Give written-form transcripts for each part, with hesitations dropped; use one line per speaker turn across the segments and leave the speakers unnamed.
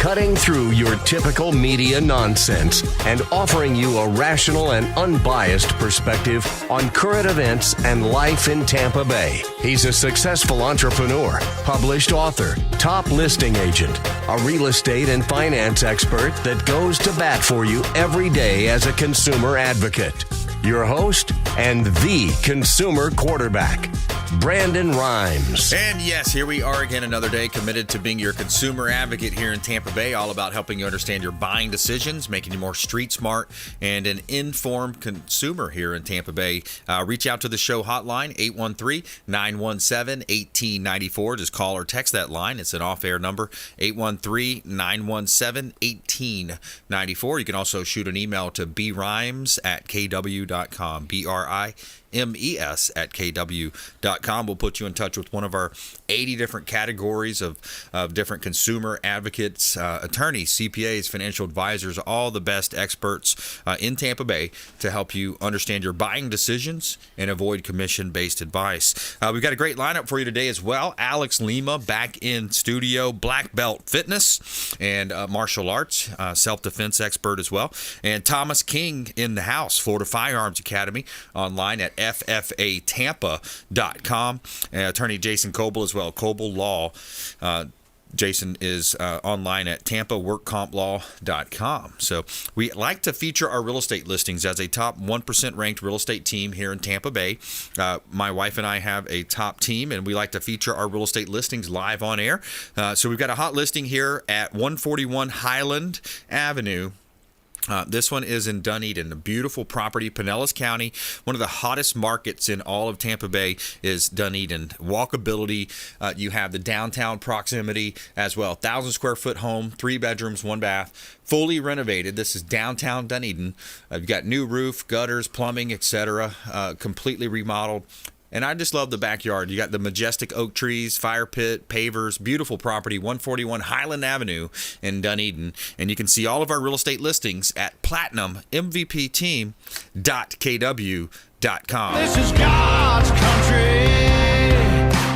cutting through your typical media nonsense and offering you a rational and unbiased perspective on current events and life in Tampa Bay. He's a successful entrepreneur, published author, top listing agent, a real estate and finance expert that goes to bat for you every day as a consumer advocate. Your host and the consumer quarterback, Brandon Rhymes.
And yes, here we are again another day, committed to being your consumer advocate here in Tampa Bay, all about helping you understand your buying decisions, making you more street smart, and an informed consumer here in Tampa Bay. Reach out to the show hotline, 813-917-1894. Just call or text that line. It's an off-air number, 813-917-1894. You can also shoot an email to brimes@kw.com, BRIMES@kw.com. We'll put you in touch with one of our 80 different categories of different consumer advocates, attorneys, CPAs, financial advisors, all the best experts in Tampa Bay to help you understand your buying decisions and avoid commission-based advice. We've got a great lineup for you today as well. Alex Lima back in studio, Blackbelt fitness and martial arts, self-defense expert as well. And Thomas King in the house, Florida Firearms Academy, online at ffatampa.com. Attorney Jason Coble as well, Coble Law. Jason is online at tampaworkcomplaw.com. So we like to feature our real estate listings as a top 1% ranked real estate team here in Tampa Bay. My wife and I have a top team, and we like to feature our real estate listings live on air. So we've got a hot listing here at 141 Highland Avenue. This one is in Dunedin, a beautiful property, Pinellas County. One of the hottest markets in all of Tampa Bay is Dunedin. Walkability, you have the downtown proximity as well. 1,000 square foot home, 3 bedrooms, 1 bath, fully renovated. This is downtown Dunedin. You've got new roof, gutters, plumbing, etc., completely remodeled. And I just love the backyard. You got the majestic oak trees, fire pit, pavers, beautiful property, 141 Highland Avenue in Dunedin. And you can see all of our real estate listings at platinummvpteam.kw.com.
This is God's country.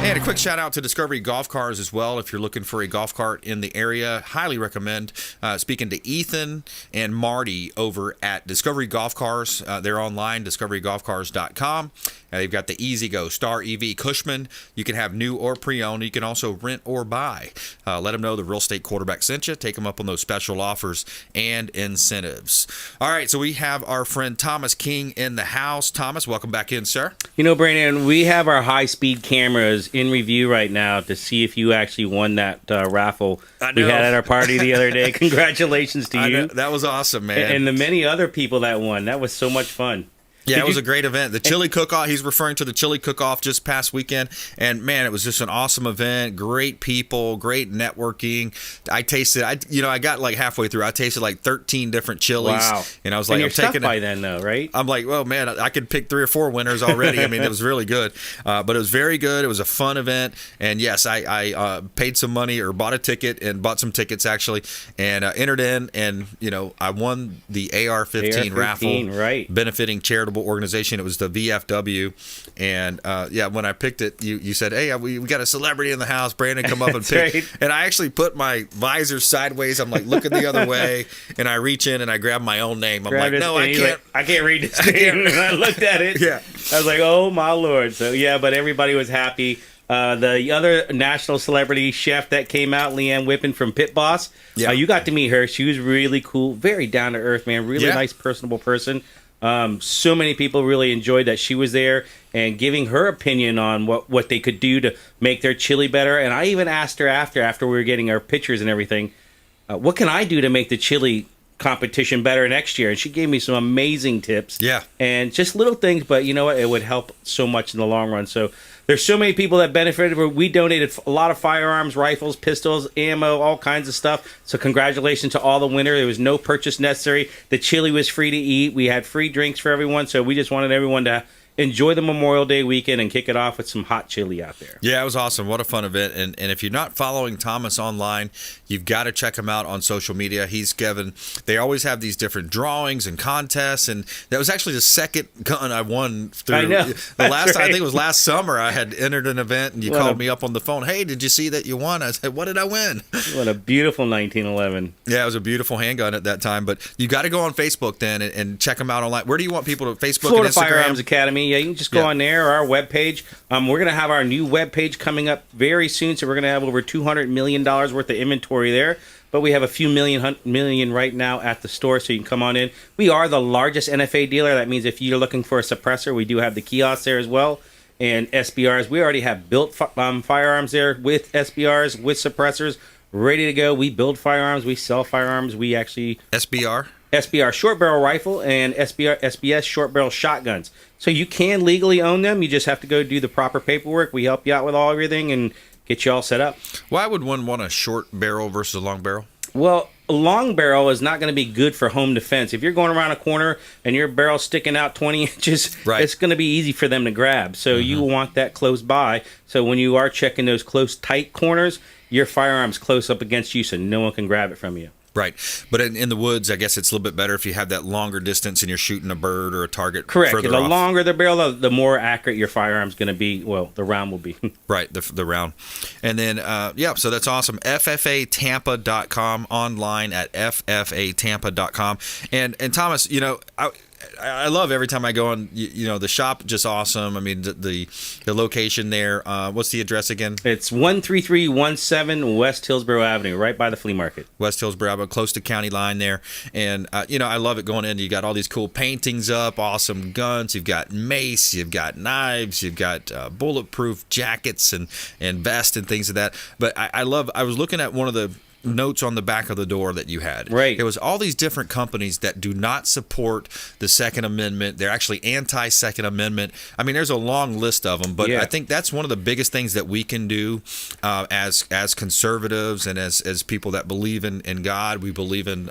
And a quick shout out to Discovery Golf Cars as well. If you're looking for a golf cart in the area, highly recommend speaking to Ethan and Marty over at Discovery Golf Cars. They're online, discoverygolfcars.com. They've got the Easy Go Star EV Cushman. You can have new or pre-owned. You can also rent or buy. Let them know the real estate quarterback sent you. Take them up on those special offers and incentives. All right, so we have our friend Thomas King in the house. Thomas, welcome back in, sir.
You know, Brandon, we have our high-speed cameras in review right now to see if you actually won that raffle we had at our party the other day. Congratulations to you.
That was awesome, man.
And the many other people that won. That was so much fun.
Yeah, it was a great event. The chili cook-off, he's referring to the chili cook-off just past weekend. And, man, it was just an awesome event. Great people, great networking. I tasted, I got like halfway through. I tasted like 13 different chilies.
Wow.
And I was like,
and you're
I'm taking
stuck by then, though, right?
I'm like, well, man, I could pick 3 or 4 winners already. I mean, it was really good. But it was very good. It was a fun event. And, yes, I paid some money or bought a ticket and bought some tickets, actually, and entered in. And, I won the AR-15 raffle.
Right.
Benefiting charitable organization. It was the VFW. And, when I picked it, you said, hey, we got a celebrity in the house. Brandon, come up and pick.
Right.
And I actually put my visor sideways. I'm like looking the other way. And I reach in and I grab my own name. I'm like, no, I can't.
I can't read this name. And I looked at it.
Yeah.
I was like, oh, my Lord. So, yeah, but everybody was happy. The other national celebrity chef that came out, Leanne Whippen from Pit Boss, you got to meet her. She was really cool, very down-to-earth, man, really nice, personable person. So many people really enjoyed that she was there and giving her opinion on what they could do to make their chili better. And I even asked her after we were getting our pictures and everything, what can I do to make the chili competition better next year? And she gave me some amazing tips.
Yeah.
And just little things, but you know what? It would help so much in the long run. So there's so many people that benefited. We donated a lot of firearms, rifles, pistols, ammo, all kinds of stuff. So congratulations to all the winners. There was no purchase necessary. The chili was free to eat. We had free drinks for everyone. So we just wanted everyone to enjoy the Memorial Day weekend and kick it off with some hot chili out there.
Yeah, it was awesome. What a fun event. And if you're not following Thomas online, you've got to check him out on social media. They always have these different drawings and contests. And that was actually the second gun I won through.
I know.
I think it was last summer, I had entered an event and you called me up on the phone. Hey, did you see that you won? I said, what did I win?
What a beautiful 1911.
Yeah, it was a beautiful handgun at that time. But you got to go on Facebook then and check them out online. Where do you want people to? Facebook
Florida
and Instagram?
Firearms Academy. Yeah, you can just go on there or our webpage. We're going to have our new webpage coming up very soon, so we're going to have over $200 million worth of inventory there. But we have a few million right now at the store, so you can come on in. We are the largest NFA dealer. That means if you're looking for a suppressor, we do have the kiosks there as well. And SBRs. We already have built firearms there with SBRs, with suppressors, ready to go. We build firearms. We sell firearms. We actually... SBR short barrel rifle and SBS short barrel shotguns. So you can legally own them. You just have to go do the proper paperwork. We help you out with everything and get you all set up.
Why would one want a short barrel versus a long barrel?
Well, a long barrel is not going to be good for home defense. If you're going around a corner and your barrel's sticking out 20 inches, it's going to be easy for them to grab. So you want that close by. So when you are checking those close, tight corners, your firearm's close up against you so no one can grab it from you.
Right. But in the woods, I guess it's a little bit better if you have that longer distance and you're shooting a bird or a target.
Correct.
Further
The
off.
longer the barrel, the more accurate your firearm's going to be. Well, the round will be.
Right, the round. And then, so that's awesome. FFAtampa.com, online at FFAtampa.com. And Thomas, I love every time I go on, the shop, just awesome. I mean, the location there, what's the address again?
It's 13317 West Hillsborough Avenue, right by the flea market.
West Hillsborough Avenue, close to county line there. And, I love it going in. You got all these cool paintings up, awesome guns. You've got mace, you've got knives, you've got bulletproof jackets and vests and things of that. But I was looking at one of the notes on the back of the door that you had.
Right.
It was all these different companies that do not support the Second Amendment. They're actually anti-Second Amendment. I mean, there's a long list of them, but I think that's one of the biggest things that we can do as conservatives and as people that believe in God. We believe in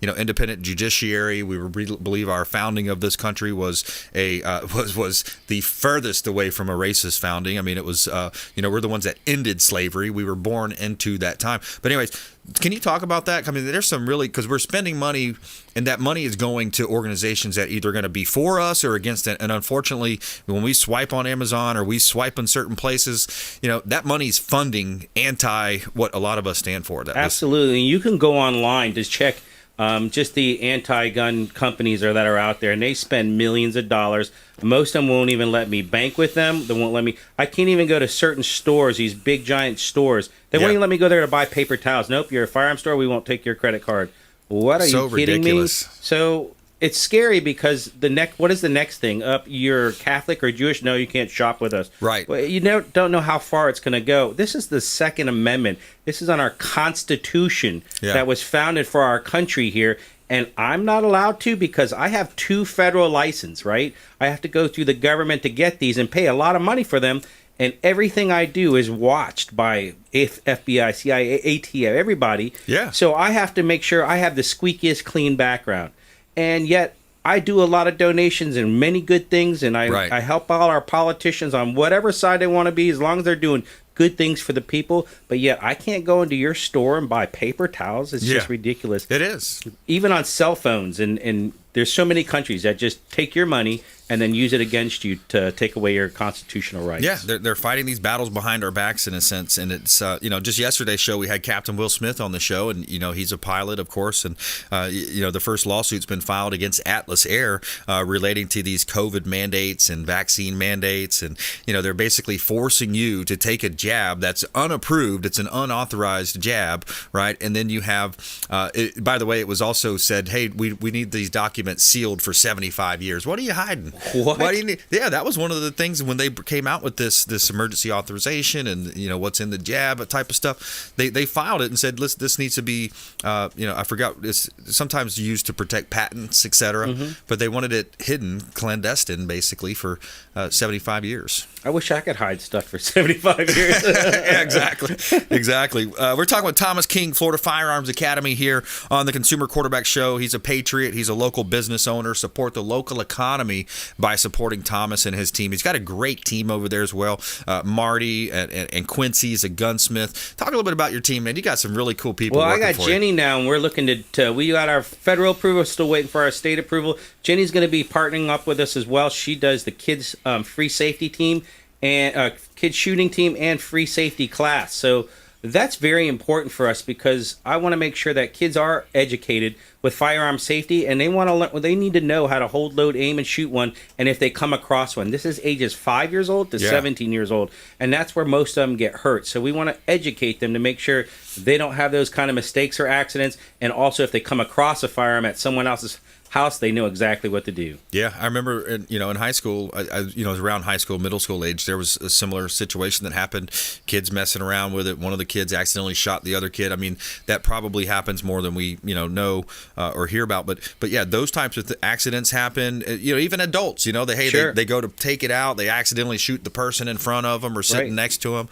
independent judiciary. We believe our founding of this country was the furthest away from a racist founding. I mean, it was we're the ones that ended slavery. We were born into that time. But anyways, can you talk about that? I mean, there's some really, because we're spending money, and that money is going to organizations that either going to be for us or against it. And unfortunately, when we swipe on Amazon or we swipe in certain places, that money's funding anti what a lot of us stand for.
Absolutely. You can go online to check just the anti-gun companies that are out there, and they spend millions of dollars. Most of them won't even let me bank with them. They won't let me. I can't even go to certain stores, these big giant stores. They won't even let me go there to buy paper towels. Nope, you're a firearm store. We won't take your credit card. What are you kidding
ridiculous.
Me? So it's scary because what is the next thing? You're Catholic or Jewish? No, you can't shop with us.
Right.
Well, you don't know how far it's going to go. This is the Second Amendment. This is on our Constitution that was founded for our country here. And I'm not allowed to because I have 2 federal licenses, right? I have to go through the government to get these and pay a lot of money for them. And everything I do is watched by FBI, CIA, ATF, everybody.
Yeah.
So I have to make sure I have the squeakiest clean background. And yet I do a lot of donations and many good things. And I help all our politicians on whatever side they want to be, as long as they're doing good things for the people. But yet I can't go into your store and buy paper towels. It's just ridiculous.
It is.
Even on cell phones. And there's so many countries that just take your money and then use it against you to take away your constitutional rights.
Yeah, they're fighting these battles behind our backs in a sense. And it's, just yesterday's show, we had Captain Will Smith on the show, and, he's a pilot, of course. And, the first lawsuit's been filed against Atlas Air relating to these COVID mandates and vaccine mandates. And, they're basically forcing you to take a jab that's unapproved. It's an unauthorized jab, right? And then you have, by the way, it was also said, hey, we need these documents sealed for 75 years. What are you hiding?
What?
Why do you need? Yeah, that was one of the things when they came out with this emergency authorization and what's in the jab type of stuff. They filed it and said, listen, this needs to be, I forgot. It's sometimes used to protect patents, etc. But they wanted it hidden, clandestine, basically for 75 years.
I wish I could hide stuff for 75 years.
Yeah, exactly. We're talking with Thomas King, Florida Firearms Academy here on the Consumer Quarterback Show. He's a patriot. He's a local business owner. Support the local economy by supporting Thomas and his team. He's got a great team over there as well. Marty and Quincy's a gunsmith. Talk a little bit about your team, man. You got some really cool people.
Well, I got Jenny now, and we're looking to we got our federal approval, still waiting for our state approval. Jenny's going to be partnering up with us as well. She does the kids free safety team and kids shooting team and free safety class. So that's very important for us because I want to make sure that kids are educated with firearm safety, and they want to learn. Well, they need to know how to hold, load, aim, and shoot one. And if they come across one, this is ages 5 years old to 17 years old, and that's where most of them get hurt. So we want to educate them to make sure they don't have those kind of mistakes or accidents. And also, if they come across a firearm at someone else's house, they know exactly what to do.
Yeah, I remember, in high school, around high school, middle school age, there was a similar situation that happened. Kids messing around with it. One of the kids accidentally shot the other kid. I mean, that probably happens more than we, know or hear about. But yeah, those types of accidents happen. Even adults, they go to take it out, they accidentally shoot the person in front of them or sitting next to them.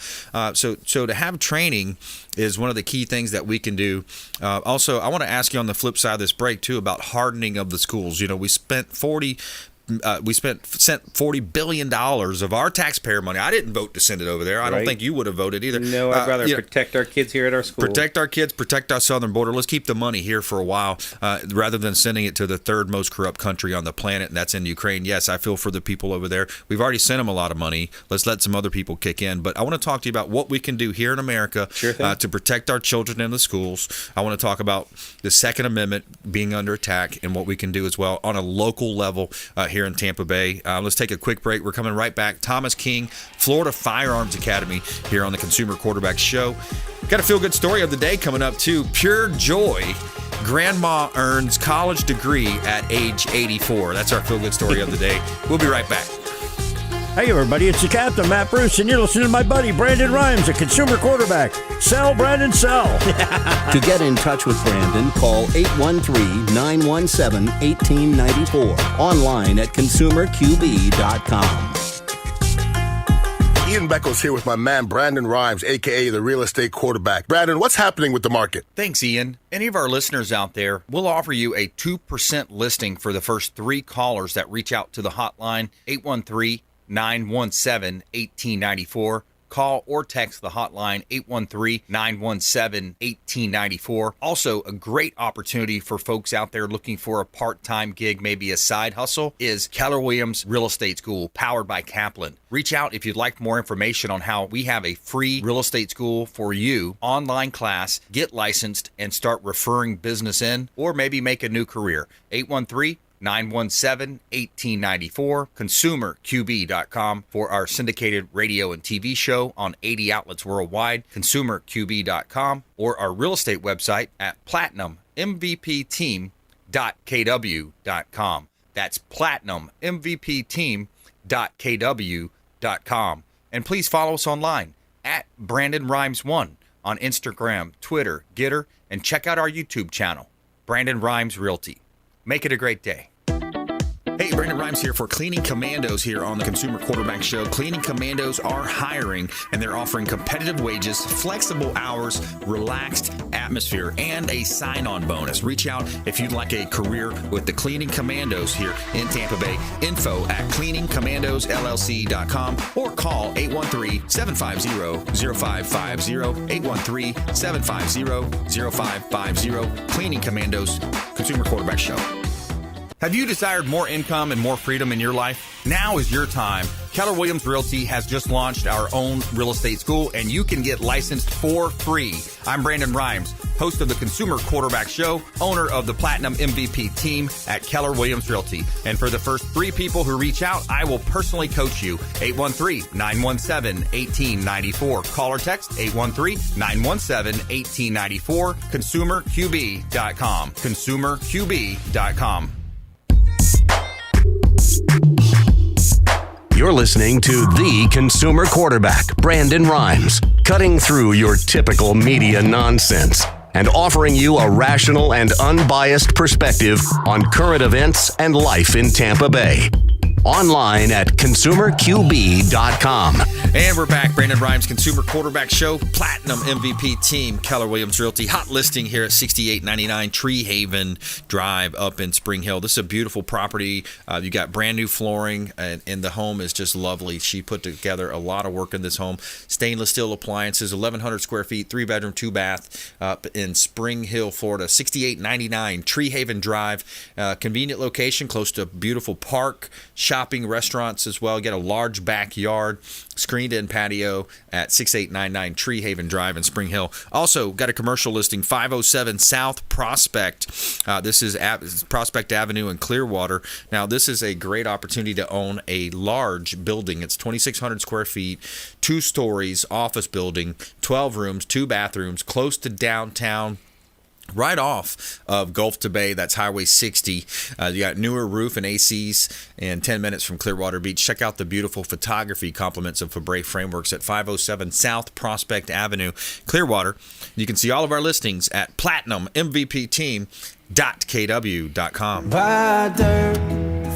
So to have training is one of the key things that we can do. Also, I want to ask you on the flip side of this break too about hardening of the schools. We spent $40 billion of our taxpayer money. I didn't vote to send it over there. I don't think you would have voted either.
No, I'd rather protect our kids here at our school.
Protect our kids, protect our southern border. Let's keep the money here for a while rather than sending it to the third most corrupt country on the planet, and that's in Ukraine. Yes, I feel for the people over there. We've already sent them a lot of money. Let's let some other people kick in. But I want to talk to you about what we can do here in America to protect our children in the schools. I want to talk about the Second Amendment being under attack and what we can do as well on a local level here in Tampa Bay. Let's take a quick break. We're coming right back. Thomas King, Florida Firearms Academy here on the Consumer Quarterback Show. Got a feel-good story of the day coming up, too. Pure joy. Grandma earns college degree at age 84. That's our feel-good story of the day. We'll be right back.
Hey everybody, it's the Captain, Matt Bruce, and you're listening to my buddy Brandon Rhymes, a consumer quarterback. Sell, Brandon, sell.
To get in touch with Brandon, call 813-917-1894. Online at consumerqb.com.
Ian Beckles here with my man Brandon Rhymes, a.k.a. the real estate quarterback. Brandon, what's happening with the market?
Thanks, Ian. Any of our listeners out there, we'll offer you a 2% listing for the first 3 callers that reach out to the hotline, 813-917-1894. Call or text the hotline, 813-917-1894. Also, a great opportunity for folks out there looking for a part-time gig, maybe a side hustle, is Keller Williams Real Estate School, powered by Kaplan. Reach out if you'd like more information on how we have a free real estate school for you, online class, get licensed, and start referring business in, or maybe make a new career. 813-917-1894, consumerqb.com for our syndicated radio and TV show on 80 outlets worldwide, consumerqb.com, or our real estate website at platinummvpteam.kw.com. That's platinummvpteam.kw.com. And please follow us online at Brandon Rhymes 1 on Instagram, Twitter, Getter, and check out our YouTube channel, Brandon Rhymes Realty. Make it a great day. Hey, Brandon Rhymes here for Cleaning Commandos here on the Consumer Quarterback Show. Cleaning Commandos are hiring, and they're offering competitive wages, flexible hours, relaxed atmosphere, and a sign-on bonus. Reach out if you'd like a career with the Cleaning Commandos here in Tampa Bay. Info at cleaningcommandosllc.com or call 813-750-0550, 813-750-0550. Cleaning Commandos, Consumer Quarterback Show. Have you desired more income and more freedom in your life? Now is your time. Keller Williams Realty has just launched our own real estate school, and you can get licensed for free. I'm Brandon Rhymes, host of the Consumer Quarterback Show, owner of the Platinum MVP team at Keller Williams Realty. And for the first 3 people who reach out, I will personally coach you. 813-917-1894. Call or text 813-917-1894. ConsumerQB.com. ConsumerQB.com.
You're listening to the Consumer Quarterback, Brandon Rhymes, cutting through your typical media nonsense and offering you a rational and unbiased perspective on current events and life in Tampa Bay. Online at consumerqb.com.
And we're back. Brandon Rhymes, Consumer Quarterback Show. Platinum MVP team. Keller Williams Realty. Hot listing here at 6899 Tree Haven Drive up in Spring Hill. This is a beautiful property. You got brand new flooring, and the home is just lovely. She put together a lot of work in this home. Stainless steel appliances, 1,100 square feet, 3-bedroom, 2-bath up in Spring Hill, Florida. 6899 Tree Haven Drive. Convenient location, close to a beautiful park, shopping, restaurants as well. Get a large backyard, screened-in patio at 6899 Tree Haven Drive in Spring Hill. Also, got a commercial listing, 507 South Prospect. This is Prospect Avenue in Clearwater. Now, this is a great opportunity to own a large building. It's 2,600 square feet, 2 stories, office building, 12 rooms, 2 bathrooms, close to downtown. Right off of Gulf to Bay, that's Highway 60. You got newer roof and ACs, and 10 minutes from Clearwater Beach. Check out the beautiful photography compliments of Fabre Frameworks at 507 South Prospect Avenue, Clearwater. You can see all of our listings at platinummvpteam.kw.com.
Buy dirt,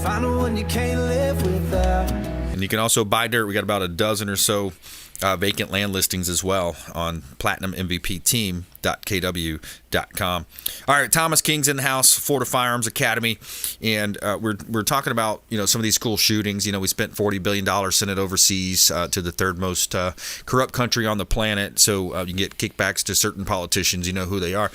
find the one you can't live without.
And you can also buy dirt. We got about a dozen or so vacant land listings as well on platinummvpteam.kw.com. All right, Thomas King's in the house, Florida Firearms Academy, and we're talking about some of these school shootings. We spent $40 billion, sent it overseas to the third most corrupt country on the planet, so you can get kickbacks to certain politicians. You know who they are.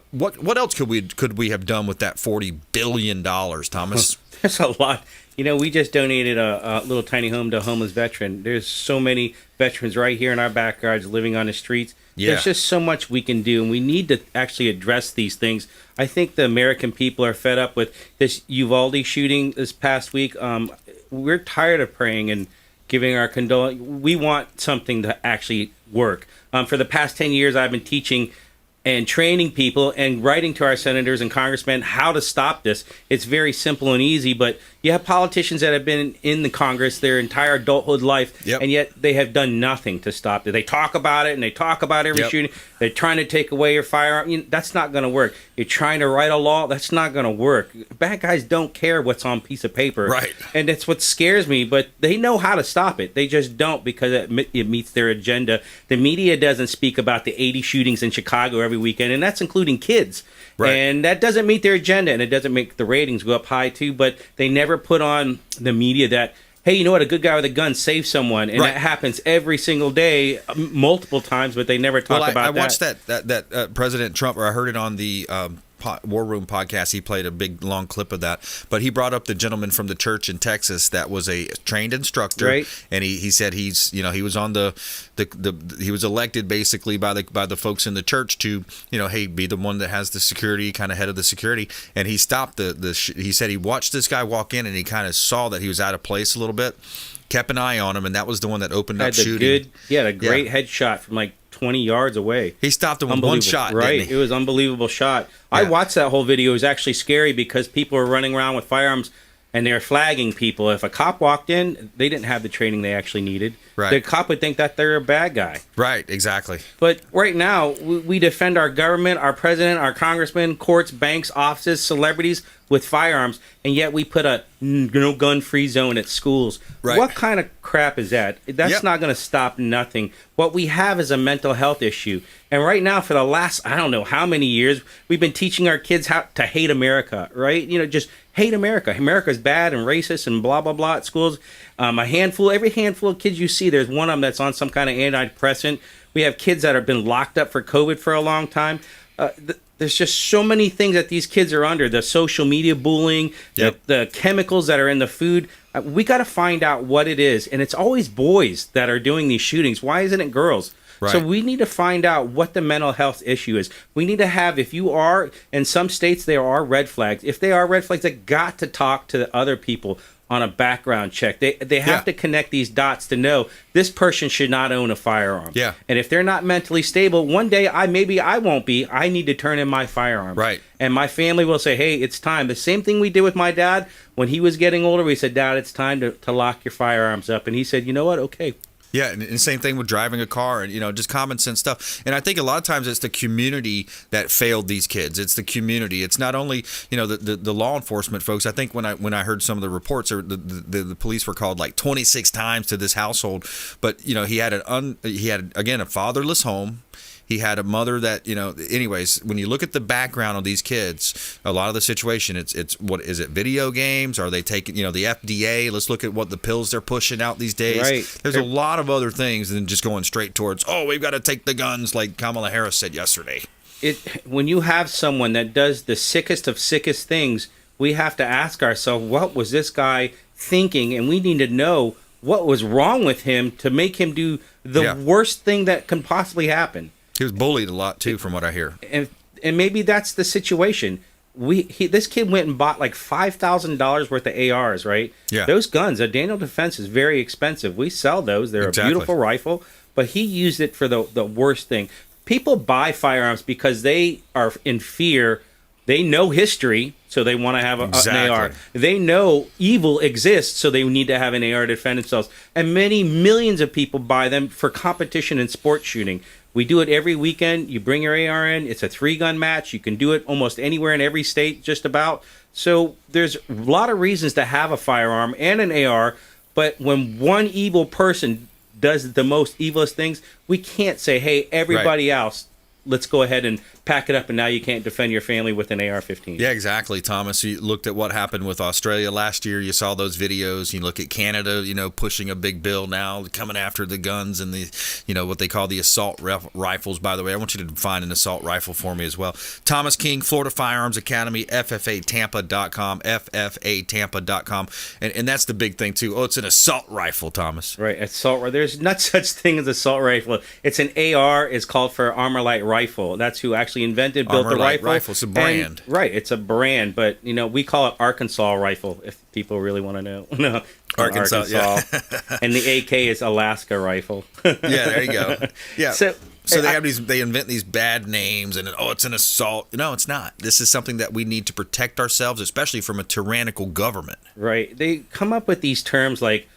What else could we have done with that $40 billion, Thomas?
There's a lot. We just donated a little tiny home to a homeless veteran. There's so many veterans right here in our backyards living on the streets. Yeah. There's just so much we can do, and we need to actually address these things. I think the American people are fed up with this Uvalde shooting this past week. We're tired of praying and giving our condolences. We want something to actually work. For the past 10 years, I've been teaching and training people and writing to our senators and congressmen how to stop this. It's very simple and easy, but you have politicians that have been in the Congress their entire adulthood life, and yet they have done nothing to stop it. They talk about it, and they talk about every shooting. They're trying to take away your firearm. That's not going to work. You're trying to write a law. That's not going to work. Bad guys don't care what's on a piece of paper.
Right.
And that's what scares me, but they know how to stop it. They just don't because it meets their agenda. The media doesn't speak about the 80 shootings in Chicago every weekend, and that's including kids. Right. And that doesn't meet their agenda, and it doesn't make the ratings go up high too, but they never put on the media that, hey, you know what, a good guy with a gun saved someone, and that happens every single day, multiple times, but they never talk about that. I
watched that President Trump, or I heard it on the War Room podcast. He played a big long clip of that, but he brought up the gentleman from the church in Texas that was a trained instructor, and he said he was on he was elected basically by the folks in the church to hey, be the one that has the security, kind of head of the security, and he stopped he said he watched this guy walk in and he kind of saw that he was out of place a little bit, kept an eye on him, and that was the one that opened up shooting. He had
a great headshot from like 20 yards away.
He stopped him with one shot,
right?
Didn't he?
It was an unbelievable shot. I watched that whole video. It was actually scary because people were running around with firearms and they're flagging people. If a cop walked in, they didn't have the training they actually needed.
Right.
The cop would think that they're a bad guy.
Right, exactly.
But right now, we defend our government, our president, our congressmen, courts, banks, offices, celebrities with firearms, and yet we put a no gun-free zone at schools.
Right.
What kind of crap is that? That's not going to stop nothing. What we have is a mental health issue. And right now, for the last, I don't know how many years, we've been teaching our kids how to hate America, right? Just hate America. America's bad and racist and blah, blah, blah at schools. Every handful of kids you see, there's one of them that's on some kind of antidepressant. We have kids that have been locked up for COVID for a long time. There's just so many things that these kids are under. The social media bullying, the chemicals that are in the food. We got to find out what it is. And it's always boys that are doing these shootings. Why isn't it girls? Right. So we need to find out what the mental health issue is. We need to have, if you are, in some states there are red flags. If they are red flags, they got to talk to the other people on a background check. They have to connect these dots to know this person should not own a firearm.
Yeah.
And if they're not mentally stable, one day I won't be. I need to turn in my firearm.
Right.
And my family will say, hey, it's time. The same thing we did with my dad when he was getting older. We said, Dad, it's time to lock your firearms up. And he said, you know what? Okay.
Yeah, and same thing with driving a car and, just common sense stuff. And I think a lot of times it's the community that failed these kids. It's the community. It's not only, the law enforcement folks. I think when I heard some of the reports, the police were called like 26 times to this household. But, he had again, a fatherless home. He had a mother that, anyways, when you look at the background of these kids, a lot of the situation, it's what is it, video games? Are they taking, the FDA? Let's look at what the pills they're pushing out these days.
Right.
There's a lot of other things than just going straight towards, we've got to take the guns like Kamala Harris said yesterday.
When you have someone that does the sickest of sickest things, we have to ask ourselves, what was this guy thinking? And we need to know what was wrong with him to make him do the worst thing that can possibly happen.
He was bullied a lot too, from what I hear.
And maybe that's the situation. This kid went and bought like $5,000 worth of ARs, right?
Yeah.
Those guns, a Daniel Defense is very expensive. We sell those. They're a beautiful rifle, but he used it for the worst thing. People buy firearms because they are in fear. They know history, so they want to have an AR. They know evil exists, so they need to have an AR to defend themselves. And many millions of people buy them for competition and sport shooting. We do it every weekend. You bring your AR in. It's a 3-gun match. You can do it almost anywhere in every state, just about. So there's a lot of reasons to have a firearm and an AR, but when one evil person does the most evilest things, we can't say, hey, everybody else, let's go ahead and pack it up, and now you can't defend your family with an AR-15.
Yeah, exactly, Thomas. You looked at what happened with Australia last year. You saw those videos. You look at Canada, pushing a big bill now, coming after the guns and the, what they call the assault rifles. By the way, I want you to define an assault rifle for me as well. Thomas King, Florida Firearms Academy, FFAtampa.com, FFAtampa.com. And that's the big thing, too. It's an assault rifle, Thomas.
Right, assault rifle. There's not such thing as assault rifle. It's an AR. It's called for Armor Light Rifle. That's who actually built the rifle.
It's a brand.
Right, it's a brand, but we call it Arkansas rifle if people really want to know. No, Arkansas. Yeah. And the AK is Alaska rifle.
Yeah, there you go. Yeah.
So
they invent these bad names and it's an assault. No, it's not. This is something that we need to protect ourselves, especially from a tyrannical government.
Right. They come up with these terms like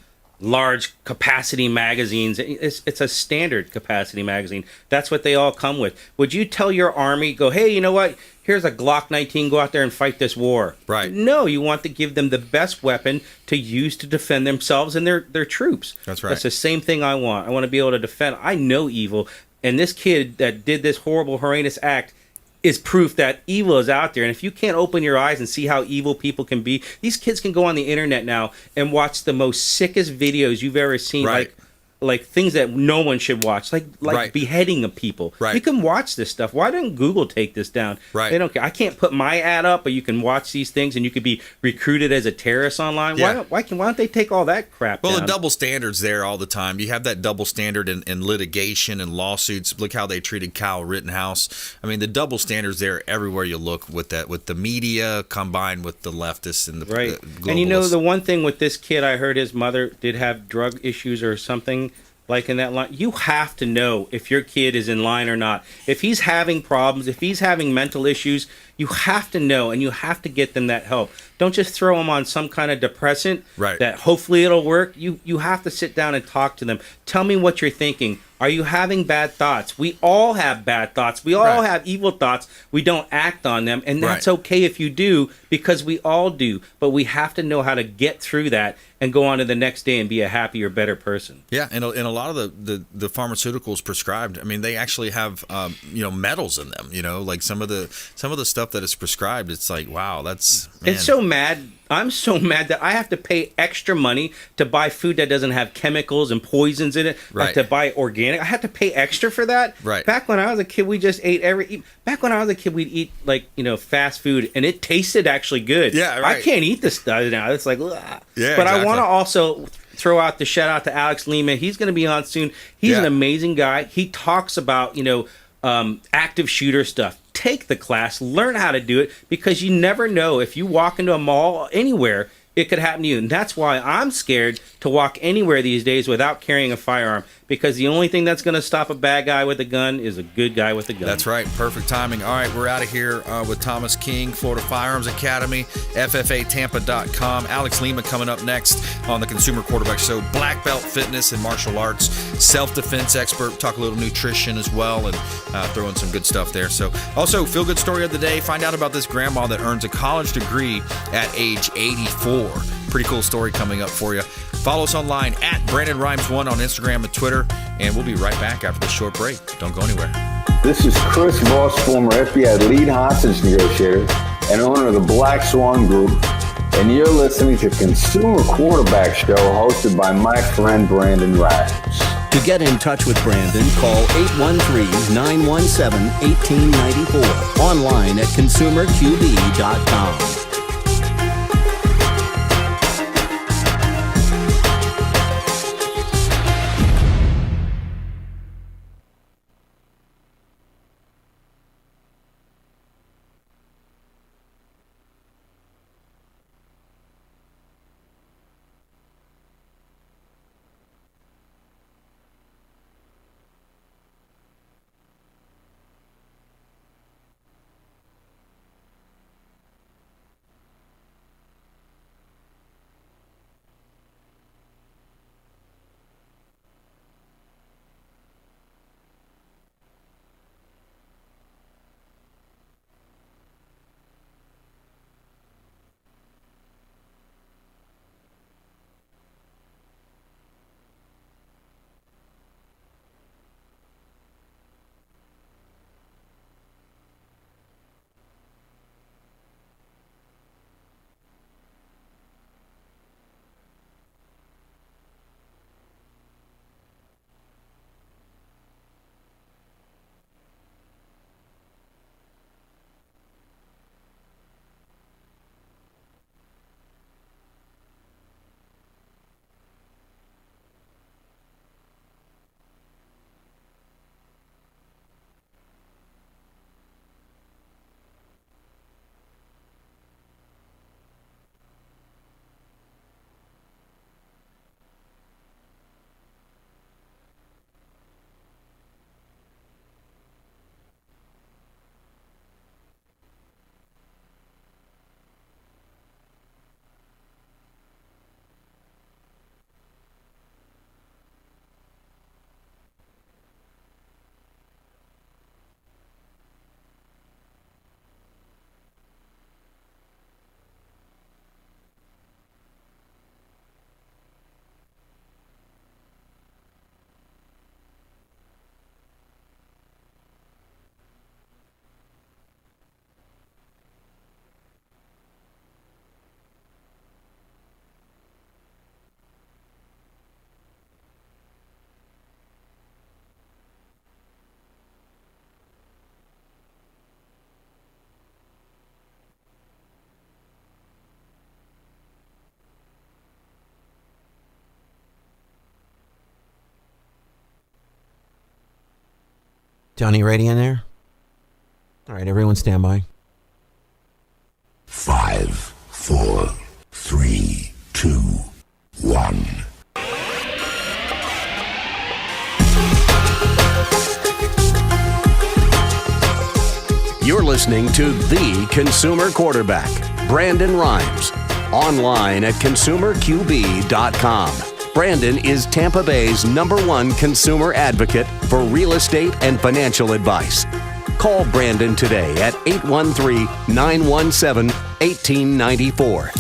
large capacity magazines. It's a standard capacity magazine. That's what they all come with. Would you tell your army, go, hey, you know what? Here's a Glock 19. Go out there and fight this war.
Right.
No, you want to give them the best weapon to use to defend themselves and their troops.
That's right.
That's the same thing I want. I want to be able to defend. I know evil. And this kid that did this horrible, horrendous act is proof that evil is out there. And if you can't open your eyes and see how evil people can be, these kids can go on the internet now and watch the most sickest videos you've ever seen,
right.
like things that no one should watch, like
right.
beheading of people.
Right.
You can watch this stuff. Why didn't Google take this down?
Right.
They don't care. I can't put my ad up, but you can watch these things and you could be recruited as a terrorist online.
Yeah.
Why don't they take all that crap down?
Well, the double standards there all the time. You have that double standard in litigation and lawsuits. Look how they treated Kyle Rittenhouse. I mean, the double standards there everywhere you look with that, with the media combined with the leftists and the globalists.
And the one thing with this kid, I heard his mother did have drug issues or something. Like in that line, you have to know if your kid is in line or not. If he's having problems, if he's having mental issues, you have to know and you have to get them that help. Don't just throw them on some kind of depressant that hopefully it'll work. You have to sit down and talk to them. Tell me what you're thinking. Are you having bad thoughts? We all have bad thoughts. We all have evil thoughts. We don't act on them. And that's okay if you do, because we all do. But we have to know how to get through that and go on to the next day and be a happier, better person.
Yeah, and a lot of the pharmaceuticals prescribed, I mean, they actually have metals in them. Like some of the stuff that is prescribed. It's like, wow, that's man.
It's so mad. I'm so mad that I have to pay extra money to buy food that doesn't have chemicals and poisons in it. Like to buy organic. I have to pay extra for that.
Right.
Back when I was a kid, we just ate back when I was a kid, we'd eat fast food and it tasted actually good.
Yeah, right.
I can't eat this stuff now. It's like, ugh.
Yeah,
but
exactly.
I want to also throw out the shout out to Alex Lima. He's going to be on soon. He's an amazing guy. He talks about, active shooter stuff. Take the class, learn how to do it, because you never know if you walk into a mall anywhere, it could happen to you. And that's why I'm scared to walk anywhere these days without carrying a firearm, because the only thing that's going to stop a bad guy with a gun is a good guy with a gun.
That's right. Perfect timing. All right, we're out of here with Thomas King, Florida Firearms Academy, FFATampa.com. Alex Lima coming up next on the Consumer Quarterback Show. Black belt fitness and martial arts, self-defense expert. Talk a little nutrition as well, and throw in some good stuff there. So, also, feel good story of the day. Find out about this grandma that earns a college degree at age 84. Pretty cool story coming up for you. Follow us online at Brandon Rhymes1 on Instagram and Twitter, and we'll be right back after this short break. Don't go anywhere.
This is Chris Voss, former FBI lead hostage negotiator and owner of the Black Swan Group, and you're listening to Consumer Quarterback Show hosted by my friend Brandon Rhymes.
To get in touch with Brandon, call 813-917-1894. Online at consumerqb.com.
Johnny, ready in there? All right, everyone stand by.
5, 4, 3, 2, 1.
You're listening to The Consumer Quarterback, Brandon Rhymes, online at consumerqb.com. Brandon is Tampa Bay's #1 consumer advocate for real estate and financial advice. Call Brandon today at 813-917-1894.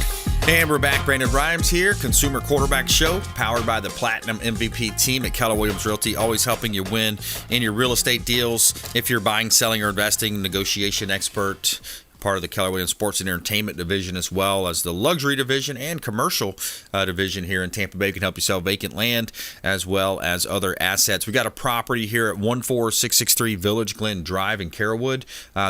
And we're back. Brandon Rhymes here, Consumer Quarterback Show, powered by the Platinum MVP team at Keller Williams Realty, always helping you win in your real estate deals. If you're buying, selling, or investing, negotiation expert, part of the Keller Williams Sports and Entertainment division, as well as the luxury division and commercial division here in Tampa Bay. Can help you sell vacant land as well as other assets. We got a property here at 14663 Village Glen Drive in Carrollwood.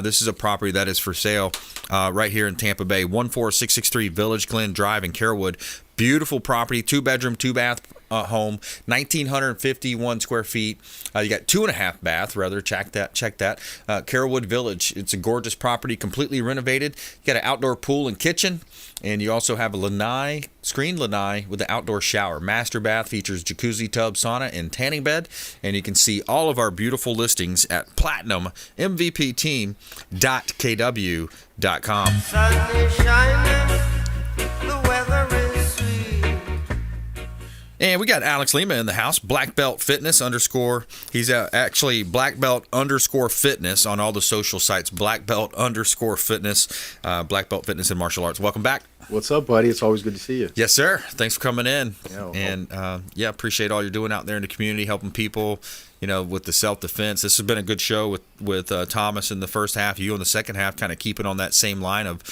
This is a property that is for sale right here in Tampa Bay. 14663 Village Glen Drive in Carrollwood. Beautiful property, 2-bedroom, 2-bath home, 1,951 square feet. You got 2.5 bath, rather. Check that. Carrollwood Village. It's a gorgeous property, completely renovated. You got an outdoor pool and kitchen. And you also have a screened lanai with an outdoor shower. Master bath features jacuzzi, tub, sauna, and tanning bed. And you can see all of our beautiful listings at platinummvpteam.kw.com.
Sun is shining, the weather is sweet.
And we got Alex Lima in the house, Blackbelt Fitness _ he's actually Blackbelt _ Fitness on all the social sites, Blackbelt _ Fitness, Blackbelt Fitness and Martial Arts. Welcome back.
What's up, buddy? It's always good to see you.
Yes, sir. Thanks for coming in.
Yeah,
and appreciate all you're doing out there in the community, helping people, with the self-defense. This has been a good show with Thomas in the first half. You in the second half, kind of keeping on that same line of,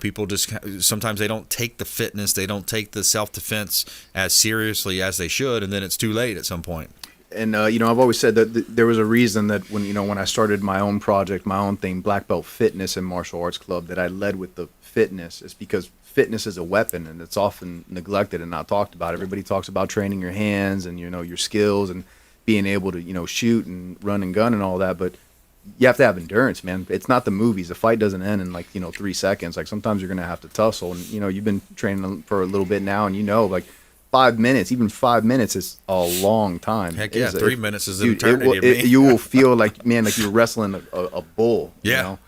people just sometimes they don't take the fitness, they don't take the self-defense as seriously as they should, and then it's too late at some point.
And I've always said that there was a reason that when I started my own project, my own thing, Black Belt Fitness and Martial Arts Club, that I led with the fitness. It's because fitness is a weapon, and it's often neglected and not talked about. Everybody talks about training your hands and your skills and being able to shoot and run and gun and all that, but you have to have endurance, man. It's not the movies. The fight doesn't end in 3 seconds. Like, sometimes you're gonna have to tussle, and you've been training for a little bit now, and 5 minutes, even 5 minutes is a long time.
Heck yeah, 3 minutes is an eternity.
You will feel like you're wrestling a bull.
Yeah.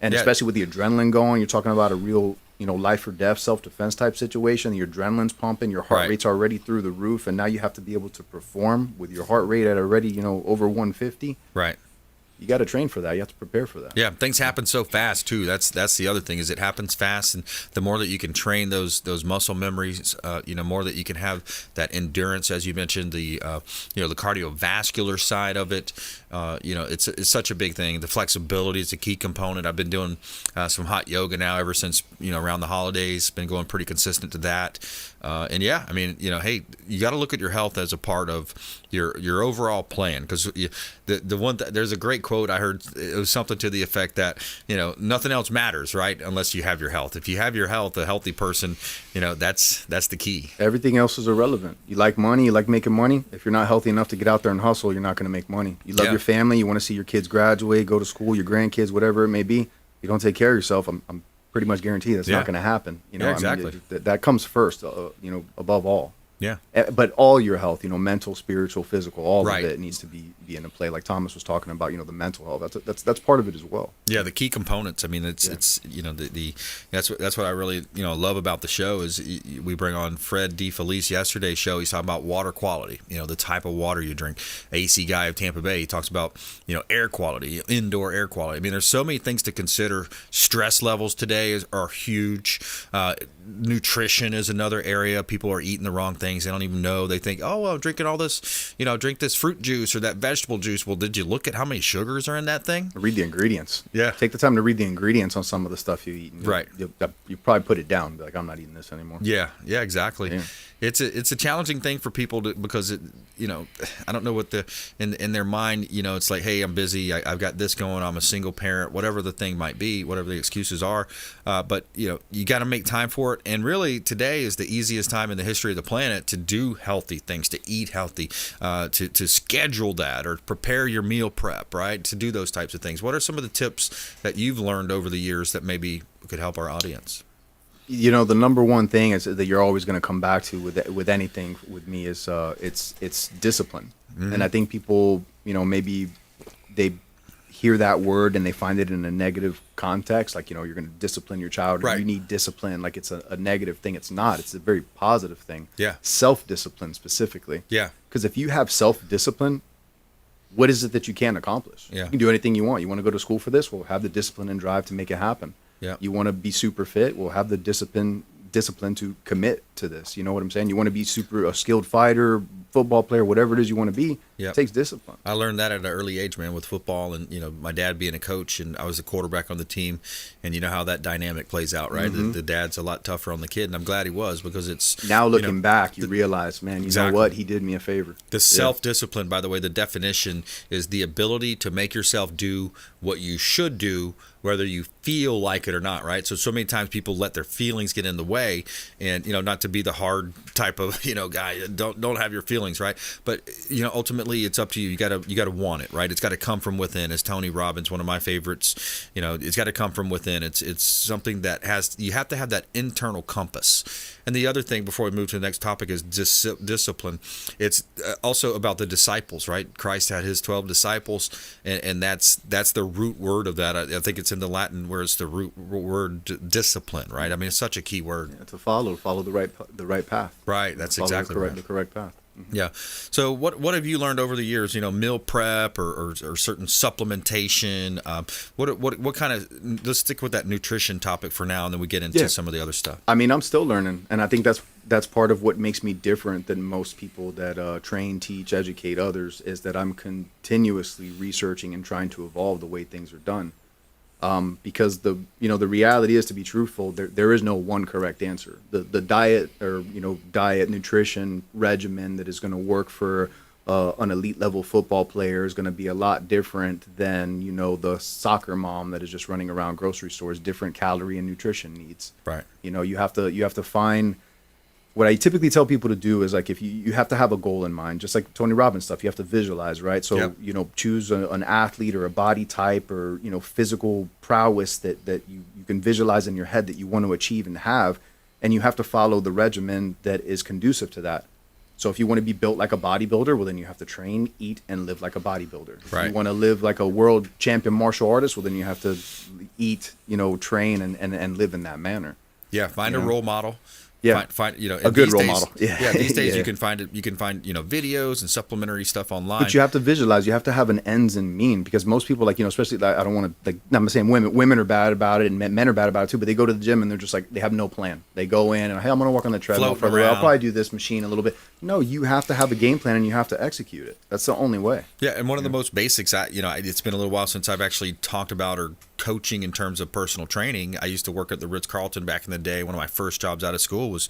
And especially with the adrenaline going, you're talking about a real, life or death self-defense type situation. Your adrenaline's pumping, your heart rate's already through the roof, and now you have to be able to perform with your heart rate at already, over 150.
Right.
You got to train for that. You have to prepare for that.
Yeah, things happen so fast too. That's the other thing, is it happens fast, and the more that you can train those muscle memories, more that you can have that endurance, as you mentioned, the the cardiovascular side of it. It's such a big thing. The flexibility is a key component. I've been doing some hot yoga now ever since around the holidays. Been going pretty consistent to that. Hey, you got to look at your health as a part of your overall plan, because there's a great quote I heard. It was something to the effect that nothing else matters, right, unless you have your health. If you have your health, a healthy person, that's the key.
Everything else is irrelevant. You like money, you like making money. If you're not healthy enough to get out there and hustle, you're not going to make money. You love your family, you want to see your kids graduate, go to school, your grandkids, whatever it may be. You don't take care of yourself, I'm pretty much guaranteed that's not going to happen.
Exactly.
That comes first, above all.
Yeah.
But all your health, mental, spiritual, physical, all
right.
of it needs to be into play. Like Thomas was talking about, the mental health. That's part of it as well.
Yeah, the key components. I mean, it's that's what I really love about the show is we bring on Fred DeFelice yesterday's show. He's talking about water quality. The type of water you drink. AC guy of Tampa Bay. He talks about air quality, indoor air quality. I mean, there's so many things to consider. Stress levels today are huge. Nutrition is another area. People are eating the wrong things. They don't even know. They think, oh, well, I'm drinking all this, drink this fruit juice or that vegetable juice. Well, did you look at how many sugars are in that thing?
Read the ingredients.
Yeah.
Take the time to read the ingredients on some of the stuff you eat.
Right.
You probably put it down. Be like, I'm not eating this anymore.
Yeah. Yeah, exactly.
Yeah.
It's a challenging thing for people because I don't know what in their mind, it's like, hey, I'm busy. I've got this going. I'm a single parent, whatever the thing might be, whatever the excuses are. But you got to make time for it. And really today is the easiest time in the history of the planet to do healthy things, to eat healthy, to schedule that or prepare your meal prep, right? To do those types of things. What are some of the tips that you've learned over the years that maybe could help our audience?
The number one thing is that you're always going to come back to with anything with me is it's discipline. Mm-hmm. And I think people, maybe they hear that word and they find it in a negative context, like, you're going to discipline your child, or
right.
You need discipline, like it's a negative thing. It's not. It's a very positive thing.
Yeah.
Self-discipline specifically.
Yeah.
Because if you have self-discipline, what is it that you can't accomplish?
Yeah.
You can do anything you want. You want to go to school for this? Well, have the discipline and drive to make it happen.
Yeah.
You want to be super fit? Well, have the discipline to commit to this. You know what I'm saying? You want to be a skilled fighter, football player, whatever it is you want to be.
Yep.
It takes discipline.
I learned that at an early age, man, with football, and my dad being a coach, and I was a quarterback on the team, and you know how that dynamic plays out, right?
Mm-hmm.
The dad's a lot tougher on the kid, and I'm glad he was, because it's
now looking back, you realize, man,
exactly.
know what? He did me a favor.
The self-discipline, by the way, the definition is the ability to make yourself do what you should do, whether you feel like it or not, right? So many times people let their feelings get in the way, and not to be the hard type of, guy. Don't have your feelings, right? But ultimately it's up to you. You gotta want it, right? It's got to come from within. As Tony Robbins, one of my favorites, it's got to come from within. It's something that you have to have that internal compass. And the other thing before we move to the next topic is discipline. It's also about the disciples, right? Christ had his 12 disciples, and that's the root word of that. I think it's in the Latin where it's the root word discipline, right? I mean, it's such a key word.
Yeah, to follow the right path.
Right, that's
follow
exactly
the correct path. Mm-hmm.
Yeah. So what have you learned over the years? Meal prep or certain supplementation. What kind of? Let's stick with that nutrition topic for now, and then we get into some of the other stuff.
I mean, I'm still learning, and I think that's part of what makes me different than most people that train, teach, educate others. Is that I'm continuously researching and trying to evolve the way things are done. Because the reality is, to be truthful, there is no one correct answer. The diet or nutrition regimen that is going to work for an elite level football player is going to be a lot different than the soccer mom that is just running around grocery stores. Different calorie and nutrition needs.
Right.
You have to find. What I typically tell people to do is, like, if you have to have a goal in mind, just like Tony Robbins stuff, you have to visualize, right? So, choose an athlete or a body type or, physical prowess that you can visualize in your head that you want to achieve and have. And you have to follow the regimen that is conducive to that. So if you want to be built like a bodybuilder, well, then you have to train, eat, and live like a bodybuilder. If you want to live like a world champion martial artist, well, then you have to eat, train, and live in that manner.
Yeah, find a role model.
Yeah,
find
a good role model.
Yeah, these days you can find it. You can find videos and supplementary stuff online.
But you have to visualize. You have to have an ends in mean, because most people, especially, I don't want to, I'm saying women are bad about it and men are bad about it too. But they go to the gym and they're just like, they have no plan. They go in and, hey, I'm going to walk on the treadmill for a little. I'll probably do this machine a little bit. No, you have to have a game plan and you have to execute it. That's the only way.
Yeah, and one of the most basics, it's been a little while since I've actually talked about or coaching in terms of personal training. I used to work at the Ritz-Carlton back in the day. One of my first jobs out of school was,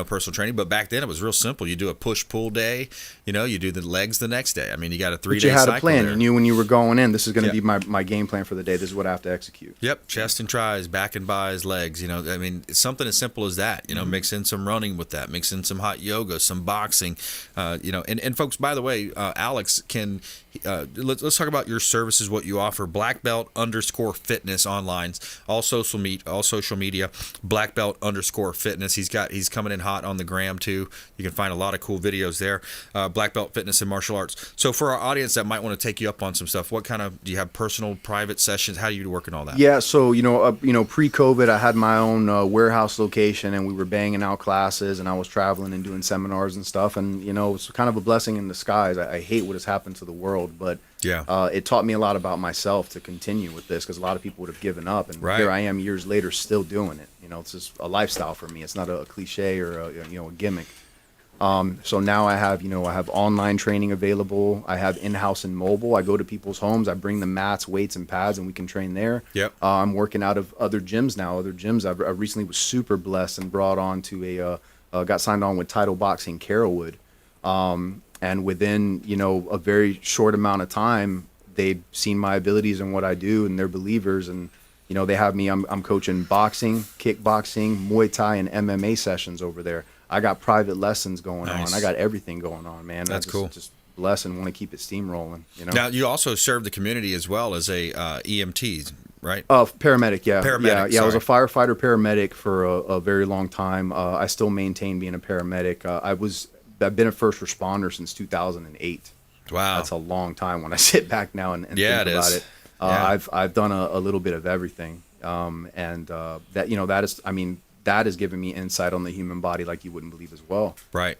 personal training. But back then it was real simple. You do a push-pull day. You do the legs the next day. I mean, you got a 3-day cycle.
But you had a plan. There. You knew when you were going in, this is going to be my game plan for the day. This is what I have to execute.
Yep, chest and tries, back and bis, legs. I mean, it's something as simple as that. Mix in some running with that. Mix in some hot yoga, some boxing. And folks, by the way, Alex can. Let's talk about your services, what you offer. Blackbelt_fitness online, all social media. Blackbelt_fitness. He's coming in hot on the gram too. You can find a lot of cool videos there. Black Belt Fitness and Martial Arts. So for our audience that might want to take you up on some stuff, what kind of do you have personal private sessions? How do you work in all that?
Yeah, so pre-COVID, I had my own warehouse location and we were banging out classes and I was traveling and doing seminars and stuff, and it was kind of a blessing in disguise. I hate what has happened to the world, but it taught me a lot about myself to continue with this, because a lot of people would have given up, and here I am years later still doing it. It's just a lifestyle for me. It's not a cliche or a gimmick. So now I have online training available. I have in-house and mobile. I go to people's homes. I bring them mats, weights, and pads, and we can train there.
Yep.
I'm working out of other gyms now. I recently was super blessed and brought on to got signed on with Title Boxing Carrollwood. And within, a very short amount of time, they've seen my abilities and what I do, and they're believers. And, they have me, I'm coaching boxing, kickboxing, Muay Thai, and MMA sessions over there. I got private lessons going on. I got everything going on, man.
That's cool.
Just blessed and want to keep it steamrolling,
Now, you also serve the community as well as a EMT, right?
Paramedic, yeah.
Paramedic,
yeah. I was a firefighter paramedic for a very long time. I still maintain being a paramedic. I've been a first responder since 2008.
Wow,
that's a long time when I sit back now and think about it. I've done a little bit of everything, and that has given me insight on the human body like you wouldn't believe as well.
Right.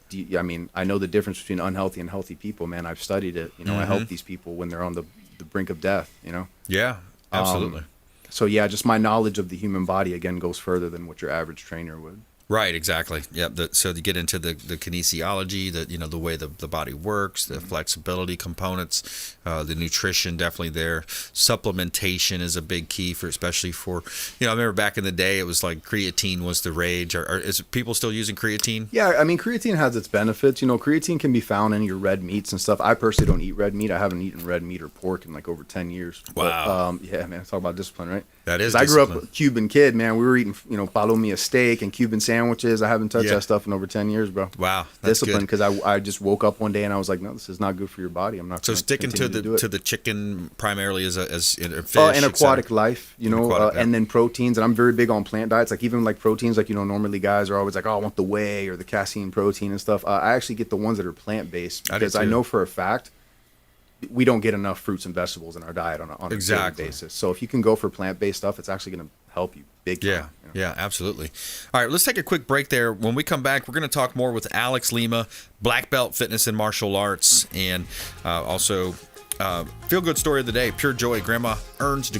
I know the difference between unhealthy and healthy people, man. I've studied it. I help these people when they're on the brink of death.
Yeah, absolutely.
So yeah, just my knowledge of the human body again goes further than what your average trainer would.
Right, exactly. Yeah. So you get into the kinesiology, the way the body works, the flexibility components, the nutrition definitely there. Supplementation is a big key especially for I remember back in the day it was like creatine was the rage. Is people still using creatine?
Yeah, I mean creatine has its benefits. Creatine can be found in your red meats and stuff. I personally don't eat red meat. I haven't eaten red meat or pork in like over 10 years.
Wow.
But, yeah, man, talk about discipline, right?
That is.
I grew up a
discipline.
Cuban kid, man. We were eating, palo mia steak and Cuban sandwiches. I haven't touched that stuff in over 10 years, bro.
Wow, that's
discipline,
good.
because I just woke up one day and I was like, no, this is not good for your body. I'm not.
So
gonna
sticking to
continue do it.
the chicken primarily as a fish.
And
et
aquatic
cetera.
life,
Aquatic, yeah.
and then proteins. And I'm very big on plant diets. Like even like proteins, like, normally guys are always like, oh, I want the whey or the casein protein and stuff. I actually get the ones that are plant based,
I do
because I
too.
know for a fact we don't get enough fruits and vegetables in our diet on a daily basis. So if you can go for plant based stuff, it's actually going to help you big time.
Yeah, yeah, absolutely. All right, let's take a quick break there. When we come back, we're going to talk more with Alex Lima, Black Belt Fitness and Martial Arts, and also feel good story of the day. Pure joy. Grandma earns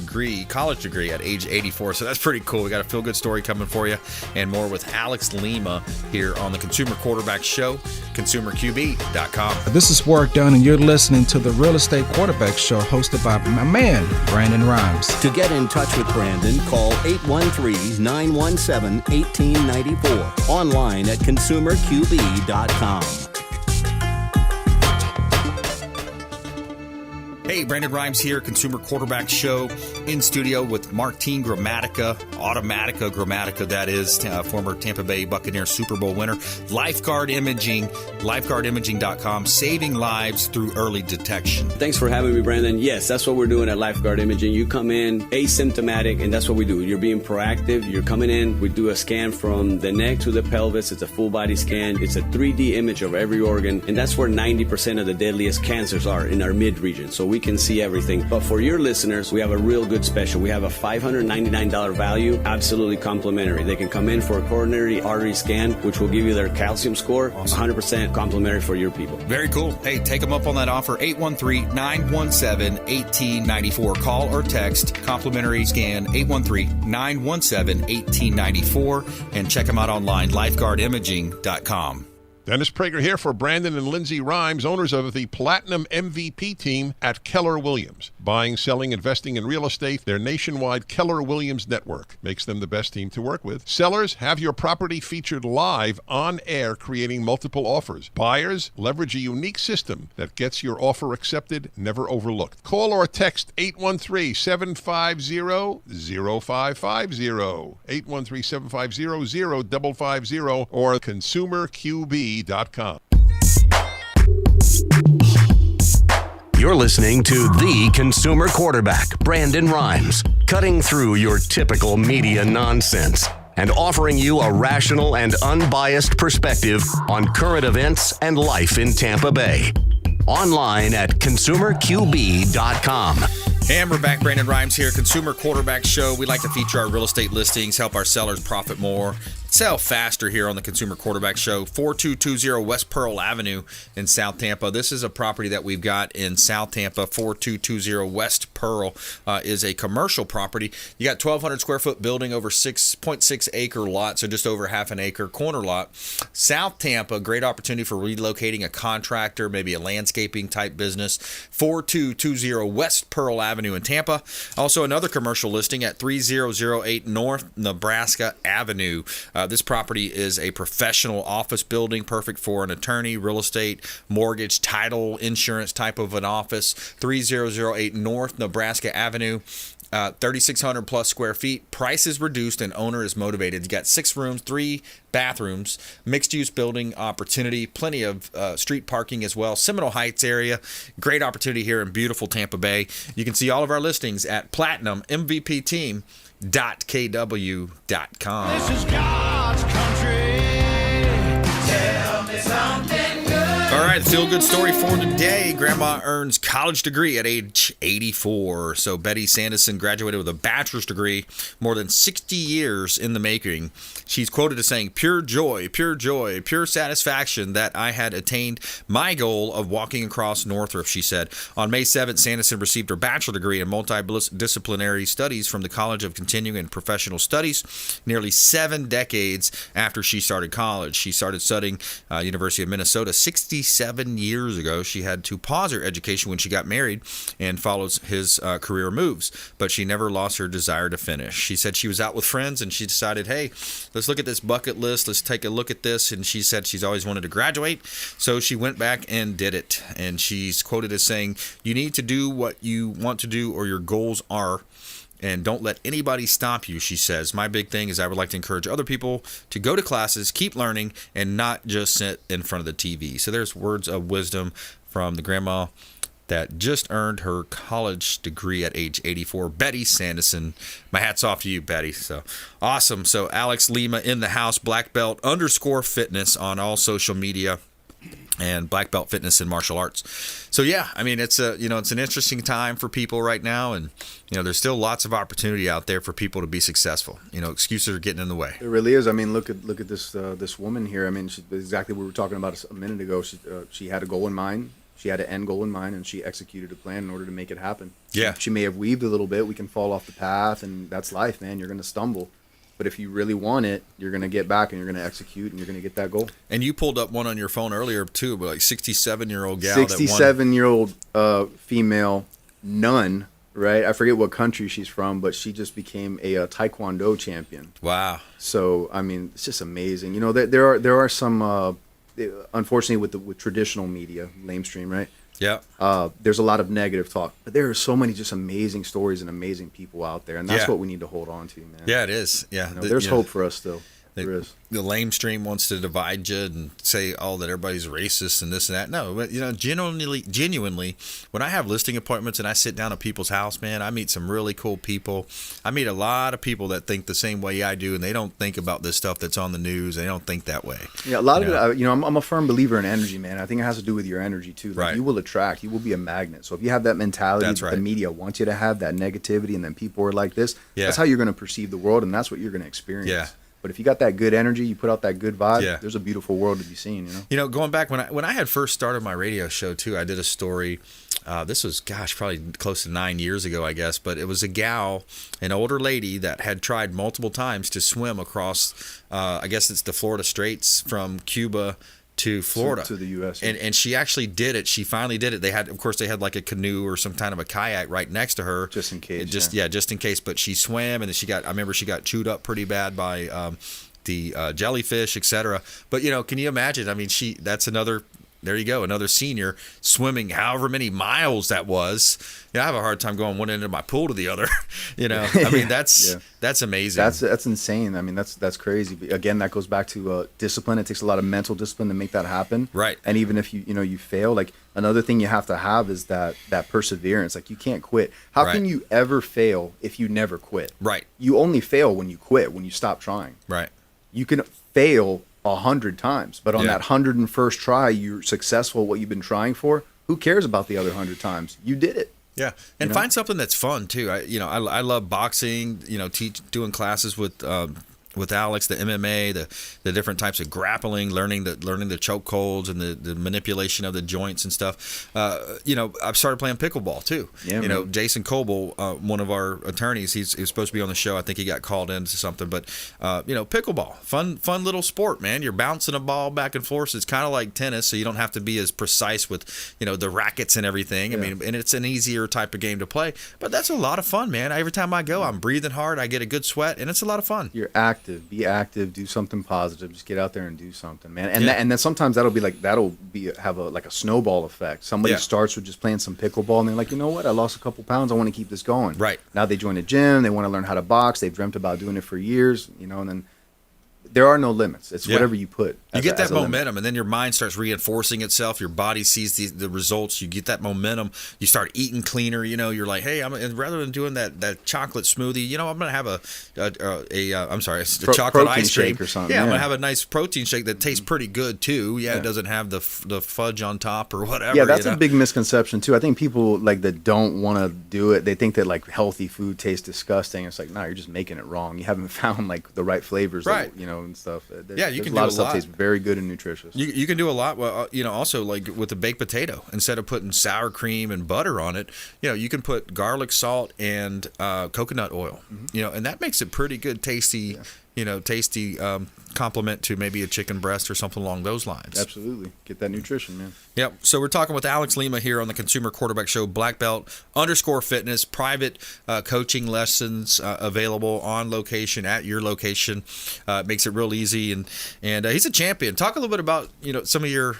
college degree at age 84. So that's pretty cool. We got a feel good story coming for you, and more with Alex Lima here on the Consumer Quarterback Show, ConsumerQB.com.
This is Warwick Dunn, and you're listening to the Real Estate Quarterback Show, hosted by my man, Brandon Rhymes.
To get in touch with Brandon, call 813-917-1894. Online at ConsumerQB.com.
Hey, Brandon Rhymes here, Consumer Quarterback Show, in studio with Martin Gramatica, that is, former Tampa Bay Buccaneer Super Bowl winner. Lifeguard Imaging, lifeguardimaging.com, saving lives through early detection.
Thanks for having me, Brandon. Yes, that's what we're doing at Lifeguard Imaging. You come in asymptomatic, and that's what we do. You're being proactive. You're coming in. We do a scan from the neck to the pelvis. It's a full body scan. It's a 3D image of every organ, and that's where 90% of the deadliest cancers are, in our mid region. So we can see everything. But for your listeners, we have a real good special. We have a $599 value, absolutely complimentary. They can come in for a coronary artery scan, which will give you their calcium score, 100% complimentary for your people.
Very cool. Hey, take them up on that offer, 813-917-1894. Call or text, complimentary scan, 813-917-1894, and check them out online, lifeguardimaging.com.
Dennis Prager here for Brandon and Lindsay Rhymes, owners of the Platinum MVP team at Keller Williams. Buying, selling, investing in real estate, their nationwide Keller Williams network makes them the best team to work with. Sellers, have your property featured live on air, creating multiple offers. Buyers, leverage a unique system that gets your offer accepted, never overlooked. Call or text 813-750-0550, 813-750-0550, or ConsumerQB.com.
You're listening to the Consumer Quarterback, Brandon Rhymes, cutting through your typical media nonsense and offering you a rational and unbiased perspective on current events and life in Tampa Bay. Online at ConsumerQB.com.
And we're back. Brandon Rhymes here, Consumer Quarterback Show. We like to feature our real estate listings, help our sellers profit more, sell faster here on the Consumer Quarterback Show. 4220 West Pearl Avenue in South Tampa. This is a property that we've got in South Tampa. 4220 West Pearl is a commercial property. You got 1,200 square foot building over 6.6 acre lot, so just over half an acre corner lot. South Tampa, great opportunity for relocating a contractor, maybe a landscaping type business. 4220 West Pearl Avenue in Tampa. Also another commercial listing at 3008 North Nebraska Avenue. This property is a professional office building, perfect for an attorney, real estate, mortgage, title, insurance type of an office. 3008 North Nebraska Avenue. 3,600 plus square feet. Price is reduced and owner is motivated. You got 6 rooms, 3 bathrooms, mixed use building opportunity, plenty of street parking as well. Seminole Heights area, great opportunity here in beautiful Tampa Bay. You can see all of our listings at PlatinumMVPTeam.kw.com.
This is God's country. Tell me something good.
All right, feel good story for today. Grandma earns college degree at age 84. So Betty Sanderson graduated with a bachelor's degree, more than 60 years in the making. She's quoted as saying, pure joy, pure satisfaction that I had attained my goal of walking across Northrop, she said. On May 7th, Sanderson received her bachelor's degree in multidisciplinary studies from the College of Continuing and Professional Studies, nearly 7 decades after she started college. She started studying University of Minnesota 67 years ago. She had to pause her education when she got married and follows his career moves, but she never lost her desire to finish. She said she was out with friends and she decided, hey, let's look at this bucket list. Let's take a look at this. And she said she's always wanted to graduate. So she went back and did it. And she's quoted as saying, you need to do what you want to do or your goals are and don't let anybody stop you, she says. My big thing is I would like to encourage other people to go to classes, keep learning, and not just sit in front of the TV. So there's words of wisdom from the grandma that just earned her college degree at age 84, Betty Sanderson. My hat's off to you, Betty. So awesome. So Alex Lima in the house, Blackbelt _fitness on all social media, and Black Belt Fitness in martial arts. So yeah, I mean, it's an interesting time for people right now, and there's still lots of opportunity out there for people to be successful. Excuses are getting in the way.
It really is. I mean, look at this woman here. I mean, exactly what we were talking about a minute ago. She had a goal in mind. She had an end goal in mind, and she executed a plan in order to make it happen.
Yeah.
She may have weaved a little bit. We can fall off the path, and that's life, man. You're going to stumble. But if you really want it, you're going to get back and you're going to execute and you're going to get that goal.
And you pulled up one on your phone earlier, too, but like 67-year-old gal.
67-year-old female nun, right? I forget what country she's from, but she just became a Taekwondo champion.
Wow.
So, I mean, it's just amazing. There are some, unfortunately, with traditional media, lamestream, right?
Yeah.
There's a lot of negative talk, but there are so many just amazing stories and amazing people out there, and that's what we need to hold on to, man.
Yeah, it is. Yeah.
There's hope for us still. There is.
The lamestream wants to divide you and say, that everybody's racist and this and that. No, but genuinely, when I have listing appointments and I sit down at people's house, man, I meet some really cool people. I meet a lot of people that think the same way I do, and they don't think about this stuff that's on the news. They don't think that way.
Yeah, a lot of it. I'm a firm believer in energy, man. I think it has to do with your energy too. Like,
right.
You will attract. You will be a magnet. So if you have that mentality
that's
that
right.
the media wants you to have, that negativity, and then people are like this,
yeah.
that's how you're going to perceive the world, and that's what you're going to experience.
Yeah.
But if you got that good energy, you put out that good vibe, there's a beautiful world to be seen,
Going back when I had first started my radio show too, I did a story. This was, probably close to 9 years ago, I guess. But it was a gal, an older lady that had tried multiple times to swim across, I guess it's the Florida Straits from Cuba to Florida,
to the U.S.
And she actually did it. She finally did it. They had like a canoe or some kind of a kayak right next to her,
just in case.
Just in case. But she swam, and then I remember she got chewed up pretty bad by the jellyfish, etc. But can you imagine? I mean, that's another. There you go, another senior swimming however many miles that was. I have a hard time going one end of my pool to the other. I mean, that's amazing.
That's insane. I mean, that's crazy. Again, that goes back to discipline. It takes a lot of mental discipline to make that happen.
Right.
And even if you fail, like another thing you have to have is that perseverance. Like you can't quit. How can you ever fail if you never quit?
Right.
You only fail when you quit, when you stop trying.
Right.
You can fail 100 times, but on that 101st try, you're successful at what you've been trying for. Who cares about the other 100 times? You did it.
Yeah, and find something that's fun too. I love boxing. Doing classes with Alex, the MMA, the different types of grappling, learning the choke holds and the manipulation of the joints and stuff. I've started playing pickleball too.
Yeah,
Jason Coble, one of our attorneys, he was supposed to be on the show. I think he got called into something, but pickleball, fun little sport, man. You're bouncing a ball back and forth. It's kind of like tennis, so you don't have to be as precise with the rackets and everything.
Yeah.
I mean, and it's an easier type of game to play, but that's a lot of fun, man. Every time I go, I'm breathing hard. I get a good sweat, and it's a lot of fun.
You're active. Be active. Do something positive. Just get out there and do something, man. And and then sometimes that'll have a snowball effect. Somebody starts with just playing some pickleball, and they're like, you know what? I lost a couple pounds. I want to keep this going.
Right.
Now they join a gym. They want to learn how to box. They've dreamt about doing it for years. And then there are no limits. It's whatever you put.
You get that momentum, and then your mind starts reinforcing itself. Your body sees the results. You get that momentum. You start eating cleaner. You're like, hey, and rather than doing that chocolate smoothie, I'm gonna have a chocolate ice cream
shake or something.
Yeah, I'm gonna have a nice protein shake that tastes pretty good too. Yeah, it doesn't have the fudge on top or whatever.
Yeah, that's a big misconception too. I think people that don't want to do it. They think that healthy food tastes disgusting. It's like, no, you're just making it wrong. You haven't found the right flavors.
Right.
And stuff.
You can
a lot
do
of stuff tastes very good and nutritious.
You can do a lot. Well, also with the baked potato, instead of putting sour cream and butter on it, you can put garlic, salt, and coconut oil. Mm-hmm. And that makes it pretty good, tasty tasty compliment to maybe a chicken breast or something along those lines.
Absolutely. Get that nutrition, man.
Yep. So we're talking with Alex Lima here on the Consumer Quarterback Show. Blackbelt_fitness, private coaching lessons available on location at your location. Makes it real easy, and he's a champion. Talk a little bit about some of your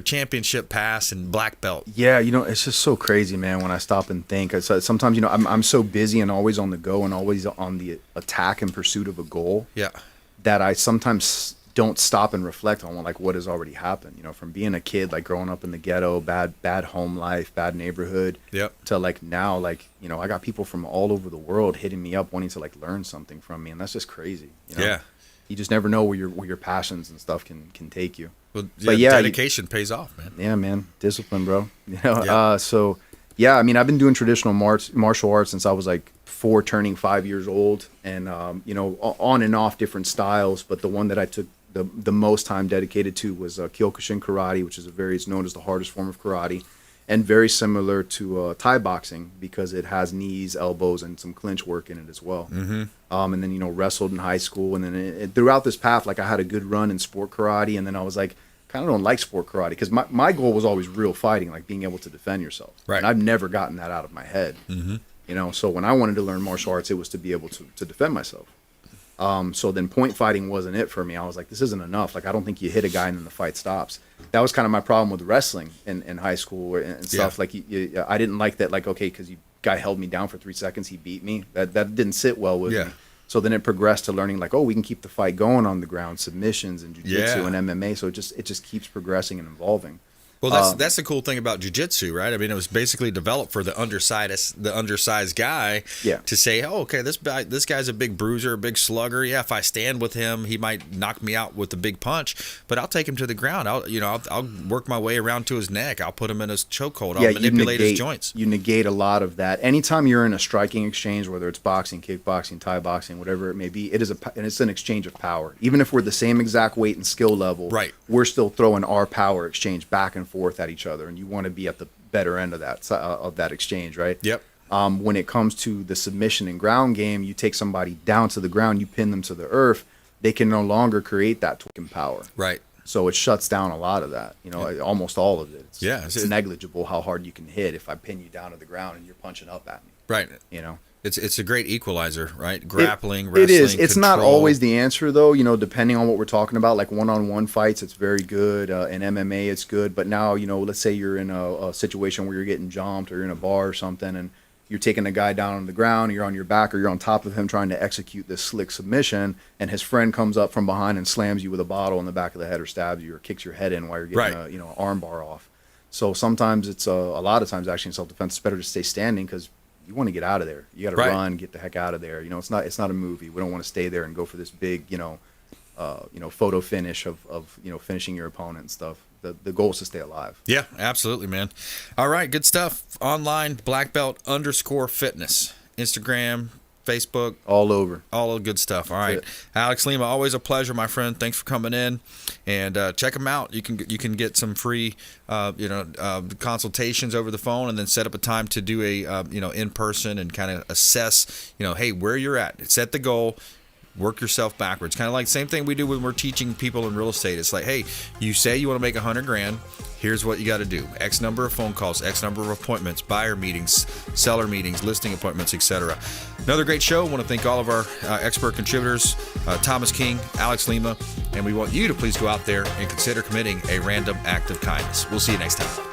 championship pass and black belt.
Yeah, it's just so crazy, man. When I stop and think, sometimes I'm so busy and always on the go and always on the attack in pursuit of a goal.
Yeah.
That I sometimes don't stop and reflect on what has already happened. From being a kid, growing up in the ghetto, bad home life, bad neighborhood.
Yep.
To now, I got people from all over the world hitting me up wanting to learn something from me, and that's just crazy.
Yeah.
You just never know where your passions and stuff can take you.
Well,
but yeah,
dedication pays off, man.
Yeah, man, discipline, bro.
Yeah.
So yeah, I mean, I've been doing traditional martial arts since I was 4, turning 5 years old, and on and off different styles. But the one that I took the most time dedicated to was Kyokushin karate, which is it's known as the hardest form of karate, and very similar to Thai boxing because it has knees, elbows, and some clinch work in it as well.
Mm-hmm.
And then wrestled in high school, and then throughout this path, I had a good run in sport karate, and then I was kind of don't like sport karate because my goal was always real fighting, being able to defend yourself.
Right.
And I've never gotten that out of my head.
Mm-hmm.
So when I wanted to learn martial arts, it was to be able to defend myself. So then point fighting wasn't it for me. I was like, this isn't enough. I don't think you hit a guy and then the fight stops. That was kind of my problem with wrestling in high school and stuff.
Yeah.
I didn't like that. Okay, because guy held me down for 3 seconds, he beat me. That didn't sit well with me. So then it progressed to learning we can keep the fight going on the ground, submissions and jiu-jitsu and MMA. So it just keeps progressing and evolving.
Well, that's the cool thing about jiu-jitsu, right? I mean, it was basically developed for the undersized guy to say, oh, okay, this guy's a big bruiser, a big slugger. Yeah, if I stand with him, he might knock me out with a big punch, but I'll take him to the ground. I'll work my way around to his neck. I'll put him in his chokehold. I'll manipulate his joints.
You negate a lot of that. Anytime you're in a striking exchange, whether it's boxing, kickboxing, Thai boxing, whatever it may be, it's an exchange of power. Even if we're the same exact weight and skill level,
right,
we're still throwing our power exchange back and forth at each other, and you want to be at the better end of that exchange, right?
Yep.
When it comes to the submission and ground game, you take somebody down to the ground, you pin them to the earth, they can no longer create that torque and power.
Right.
So it shuts down a lot of that, almost all of it. It's
It's
negligible how hard you can hit if I pin you down to the ground and you're punching up at me.
Right. It's a great equalizer, right? Grappling, wrestling,
it is. It's
control.
not always the answer, though. Depending on what we're talking about, one-on-one fights, it's very good. In MMA, it's good. But now, let's say you're in a situation where you're getting jumped or you're in a bar or something, and you're taking a guy down on the ground, you're on your back or you're on top of him trying to execute this slick submission, and his friend comes up from behind and slams you with a bottle in the back of the head or stabs you or kicks your head in while you're getting an arm bar off. So sometimes a lot of times actually in self-defense, it's better to stay standing because you want to get out of there. You got to run, get the heck out of there. It's not a movie. We don't want to stay there and go for this big, photo finish of finishing your opponent and stuff. The goal is to stay alive.
Yeah, absolutely, man. All right, good stuff. Online, Blackbelt_fitness, Instagram, Facebook,
all over,
all the good stuff. All right, Alex Lima, always a pleasure, my friend. Thanks for coming in, and check him out. You can get some free consultations over the phone, and then set up a time to do a in person and kind of assess hey, where you're at. Set the goal. Work yourself backwards. Kind of like the same thing we do when we're teaching people in real estate. It's like, hey, you say you want to make $100,000. Here's what you got to do. X number of phone calls, X number of appointments, buyer meetings, seller meetings, listing appointments, etc. Another great show. I want to thank all of our expert contributors, Thomas King, Alex Lima, and we want you to please go out there and consider committing a random act of kindness. We'll see you next time.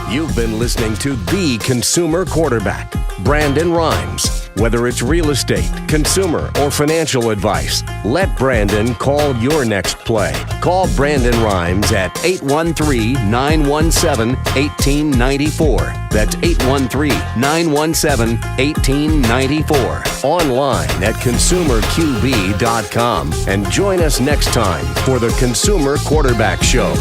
You've been listening to The Consumer Quarterback, Brandon Rhymes. Whether it's real estate, consumer, or financial advice, let Brandon call your next play. Call Brandon Rhymes at 813-917-1894. That's 813-917-1894. Online at consumerqb.com. And join us next time for the Consumer Quarterback Show.